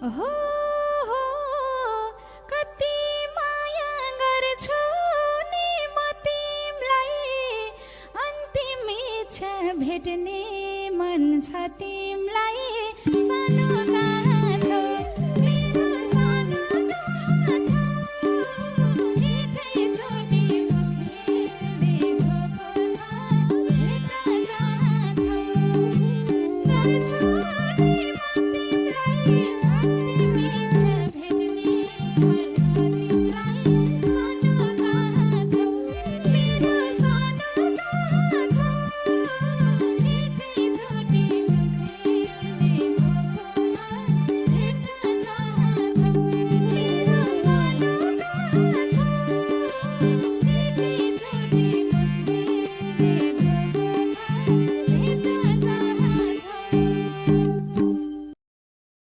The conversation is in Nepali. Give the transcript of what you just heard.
हो हो कति माया गर्छु नि म तिमलाई अन्तिम इच्छा भेट्ने मन छ तिमलाई सानो कहाँ छौ मेरो सानो कहाँ छौ एकैचोटि मुखेर्ने भोको छ भेट कहाँ छौ गर्छु नि म तिमलाई